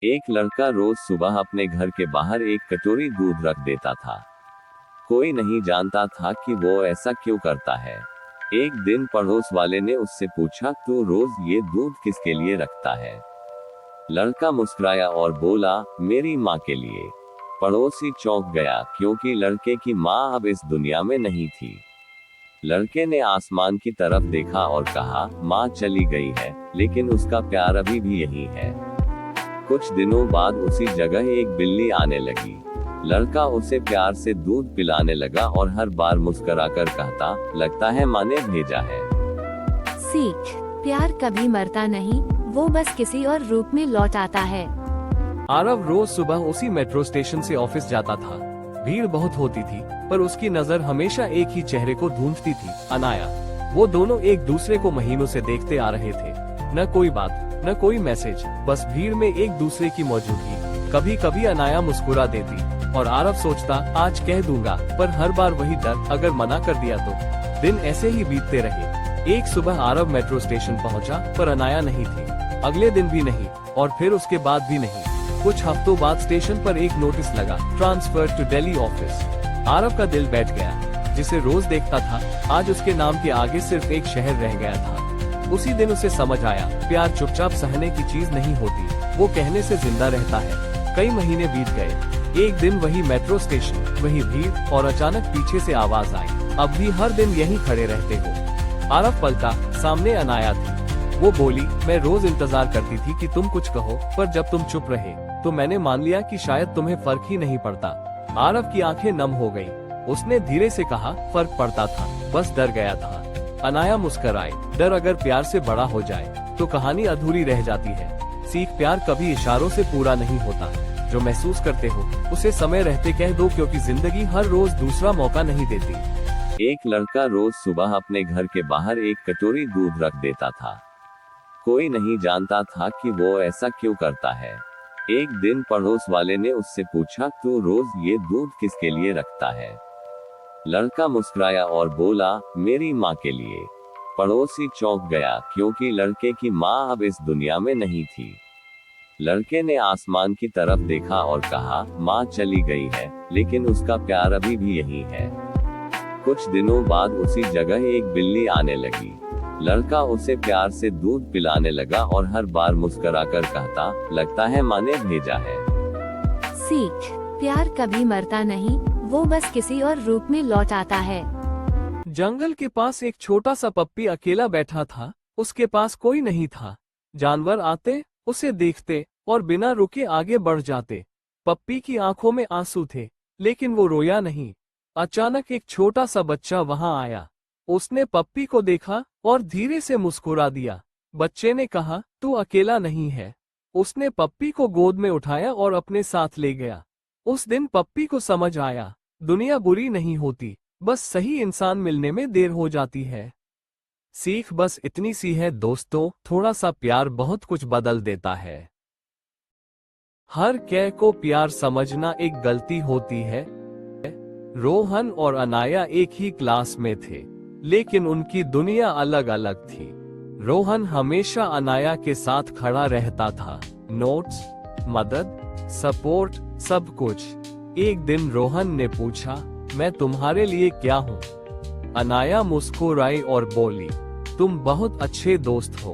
एक लड़का रोज सुबह अपने घर के बाहर एक कटोरी दूध रख देता था। कोई नहीं जानता था कि वो ऐसा क्यों करता है। एक दिन पड़ोस वाले ने उससे पूछा, तू रोज ये दूध किसके लिए रखता है? लड़का मुस्कुराया और बोला, मेरी माँ के लिए। पड़ोसी चौंक गया क्योंकि लड़के की माँ अब इस दुनिया में नहीं थी। लड़के ने आसमान की तरफ देखा और कहा, माँ चली गई है, लेकिन उसका प्यार अभी भी यही है। कुछ दिनों बाद उसी जगह एक बिल्ली आने लगी। लड़का उसे प्यार से दूध पिलाने लगा और हर बार मुस्कुराकर कहता, लगता है माँ ने भेजा है। सीख, प्यार कभी मरता नहीं, वो बस किसी और रूप में लौट आता है। आरव रोज सुबह उसी मेट्रो स्टेशन से ऑफिस जाता था। भीड़ बहुत होती थी, पर उसकी नजर हमेशा एक ही चेहरे को ढूंढती थी, अनाया। वो दोनों एक दूसरे को महीनों से देखते आ रहे थे। न कोई बात, न कोई मैसेज, बस भीड़ में एक दूसरे की मौजूदगी। कभी कभी अनाया मुस्कुरा देती और आरव सोचता, आज कह दूंगा, पर हर बार वही डर, अगर मना कर दिया तो। दिन ऐसे ही बीतते रहे। एक सुबह आरव मेट्रो स्टेशन पहुंचा, पर अनाया नहीं थी। अगले दिन भी नहीं, और फिर उसके बाद भी नहीं। कुछ हफ्तों बाद स्टेशन पर एक नोटिस लगा, transfer to Delhi office. Aarav का दिल बैठ गया। जिसे रोज देखता था, आज उसके नाम के आगे सिर्फ एक शहर रह गया था। उसी दिन उसे समझ आया, प्यार चुपचाप सहने की चीज नहीं होती, वो कहने से जिंदा रहता है। कई महीने बीत गए। एक दिन वही मेट्रो स्टेशन, वही भीड़, और अचानक पीछे से आवाज आई, अब भी हर दिन यहीं खड़े रहते हो? आरव पलटा, सामने अनाया थी। वो बोली, मैं रोज इंतजार करती थी कि तुम कुछ कहो, पर जब तुम चुप रहे तो मैंने मान लिया कि शायद तुम्हें फर्क ही नहीं पड़ता। आरव की आंखें नम हो गई। उसने धीरे से कहा, फर्क पड़ता था, बस डर गया था। अनाया मुस्कुराई, डर अगर प्यार से बड़ा हो जाए तो कहानी अधूरी रह जाती है। सीख, प्यार कभी इशारों से पूरा नहीं होता। जो महसूस करते हो उसे समय रहते कह दो, क्योंकि जिंदगी हर रोज दूसरा मौका नहीं देती। एक लड़का रोज सुबह अपने घर के बाहर एक कटोरी दूध रख देता था। कोई नहीं जानता था कि वो ऐसा क्यों करता है। एक दिन पड़ोस वाले ने उससे पूछा, तू रोज ये दूध किसके लिए रखता है? लड़का मुस्कुराया और बोला, मेरी माँ के लिए। पड़ोसी चौंक गया क्योंकि लड़के की माँ अब इस दुनिया में नहीं थी। लड़के ने आसमान की तरफ देखा और कहा, माँ चली गई है, लेकिन उसका प्यार अभी भी यही है। कुछ दिनों बाद उसी जगह एक बिल्ली आने लगी। लड़का उसे प्यार से दूध पिलाने लगा और हर बार मुस्कुराकर कहता, लगता है माँ ने भेजा है। सीख, प्यार कभी मरता नहीं, वो बस किसी और रूप में लौट आता है। जंगल के पास एक छोटा सा पप्पी अकेला बैठा था। उसके पास कोई नहीं था। जानवर आते, उसे देखते और बिना रुके आगे बढ़ जाते। पप्पी की आंखों में आंसू थे, लेकिन वो रोया नहीं। अचानक एक छोटा सा बच्चा वहां आया। उसने पप्पी को देखा और धीरे से मुस्कुरा दिया। बच्चे ने कहा, तू अकेला नहीं है। उसने पप्पी को गोद में उठाया और अपने साथ ले गया। उस दिन पप्पी को समझ आया, दुनिया बुरी नहीं होती, बस सही इंसान मिलने में देर हो जाती है। सीख बस इतनी सी है दोस्तों, थोड़ा सा प्यार बहुत कुछ बदल देता है। हर कै को प्यार समझना एक गलती होती है। रोहन और अनाया एक ही क्लास में थे, लेकिन उनकी दुनिया अलग अलग थी। रोहन हमेशा अनाया के साथ खड़ा रहता था, नोट्स, मदद, सपोर्ट, सब कुछ। एक दिन रोहन ने पूछा, मैं तुम्हारे लिए क्या हूँ? अनाया मुस्कुराई और बोली, तुम बहुत अच्छे दोस्त हो।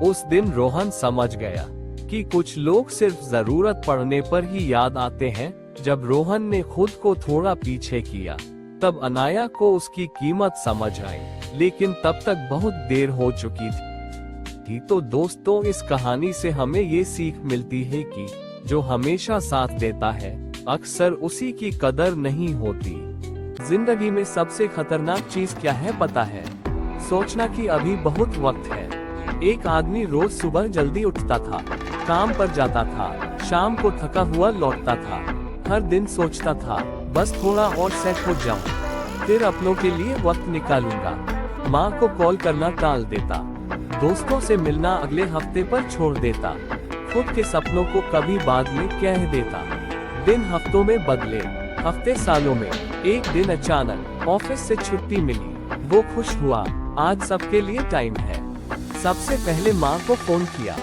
उस दिन रोहन समझ गया कि कुछ लोग सिर्फ जरूरत पड़ने पर ही याद आते हैं। जब रोहन ने खुद को थोड़ा पीछे किया, तब अनाया को उसकी कीमत समझ आई, लेकिन तब तक बहुत देर हो चुकी थी। तो दोस्तों, इस कहानी से हमें ये सीख मिलती है कि जो हमेशा साथ देता है, अक्सर उसी की कदर नहीं होती। जिंदगी में सबसे खतरनाक चीज क्या है पता है? सोचना कि अभी बहुत वक्त है। एक आदमी रोज सुबह जल्दी उठता था, काम पर जाता था, शाम को थका हुआ लौटता था। हर दिन सोचता था, बस थोड़ा और सेट हो जाऊं, फिर अपनों के लिए वक्त निकालूंगा। माँ को कॉल करना टाल देता, दोस्तों से मिलना अगले हफ्ते पर छोड़ देता, खुद के सपनों को कभी बाद में कह देता। दिन हफ्तों में बदले, हफ्ते सालों में। एक दिन अचानक ऑफिस से छुट्टी मिली। वो खुश हुआ, आज सबके लिए टाइम है। सबसे पहले माँ को फोन किया,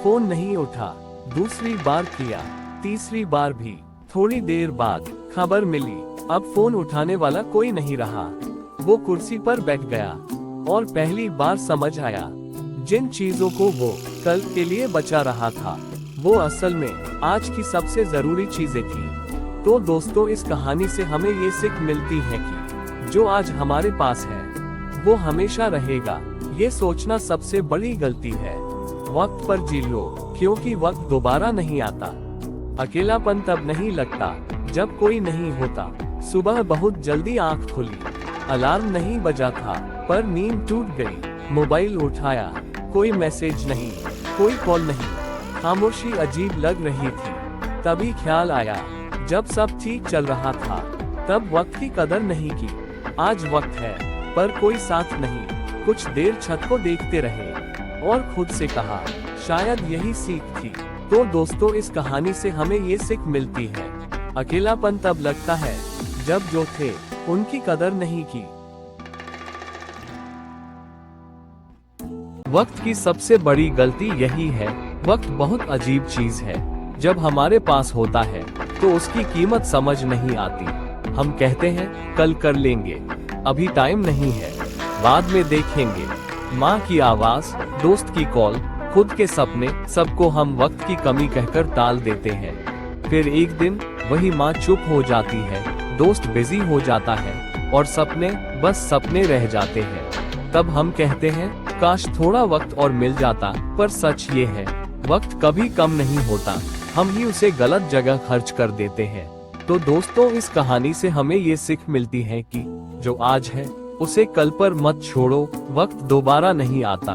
फोन नहीं उठा। दूसरी बार किया, तीसरी बार भी। थोड़ी देर बाद खबर मिली, अब फोन उठाने वाला कोई नहीं रहा। वो कुर्सी पर बैठ गया और पहली बार समझ आया, जिन चीजों को वो कल के लिए बचा रहा था, वो असल में आज की सबसे जरूरी चीजें थी। तो दोस्तों, इस कहानी से हमें ये सीख मिलती है कि जो आज हमारे पास है वो हमेशा रहेगा। ये सोचना सबसे बड़ी गलती है। वक्त पर जी लो, क्योंकि वक्त दोबारा नहीं आता। अकेलापन तब नहीं लगता जब कोई नहीं होता। सुबह बहुत जल्दी आंख खुली, अलार्म नहीं बजा था, पर नींद टूट गई। मोबाइल उठाया, कोई मैसेज नहीं, कोई कॉल नहीं। खामोशी अजीब लग रही थी। तभी ख्याल आया, जब सब ठीक चल रहा था तब वक्त की कदर नहीं की। आज वक्त है पर कोई साथ नहीं। कुछ देर छत को देखते रहे और खुद से कहा, शायद यही सीख थी। तो दोस्तों, इस कहानी से हमें ये सीख मिलती है, अकेलापन तब लगता है जब जो थे उनकी कदर नहीं की। वक्त की सबसे बड़ी गलती यही है। वक्त बहुत अजीब चीज है। जब हमारे पास होता है तो उसकी कीमत समझ नहीं आती। हम कहते हैं कल कर लेंगे, अभी टाइम नहीं है, बाद में देखेंगे। माँ की आवाज, दोस्त की कॉल, खुद के सपने, सबको हम वक्त की कमी कहकर टाल देते हैं। फिर एक दिन वही माँ चुप हो जाती है, दोस्त बिजी हो जाता है और सपने बस सपने रह जाते हैं। तब हम कहते हैं काश थोड़ा वक्त और मिल जाता। पर सच ये है, वक्त कभी कम नहीं होता, हम ही उसे गलत जगह खर्च कर देते हैं। तो दोस्तों, इस कहानी से हमें ये सीख मिलती है कि जो आज है उसे कल पर मत छोड़ो। वक्त दोबारा नहीं आता।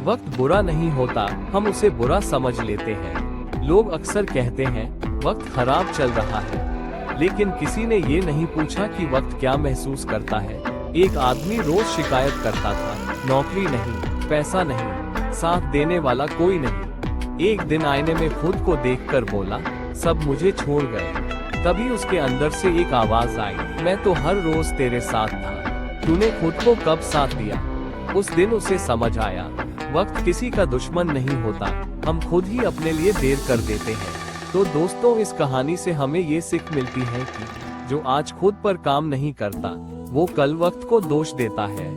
वक्त बुरा नहीं होता, हम उसे बुरा समझ लेते हैं। लोग अक्सर कहते हैं वक्त खराब चल रहा है, लेकिन किसी ने ये नहीं पूछा कि वक्त क्या महसूस करता है। एक आदमी रोज शिकायत करता था, नौकरी नहीं, पैसा नहीं, साथ देने वाला कोई नहीं। एक दिन आईने में खुद को देखकर बोला, सब मुझे छोड़ गए। तभी उसके अंदर से एक आवाज आई, मैं तो हर रोज तेरे साथ था, तूने खुद को कब साथ दिया। उस दिन उसे समझ आया, वक्त किसी का दुश्मन नहीं होता, हम खुद ही अपने लिए देर कर देते हैं। तो दोस्तों, इस कहानी से हमें ये सीख मिलती है कि जो आज खुद पर काम नहीं करता वो कल वक्त को दोष देता है।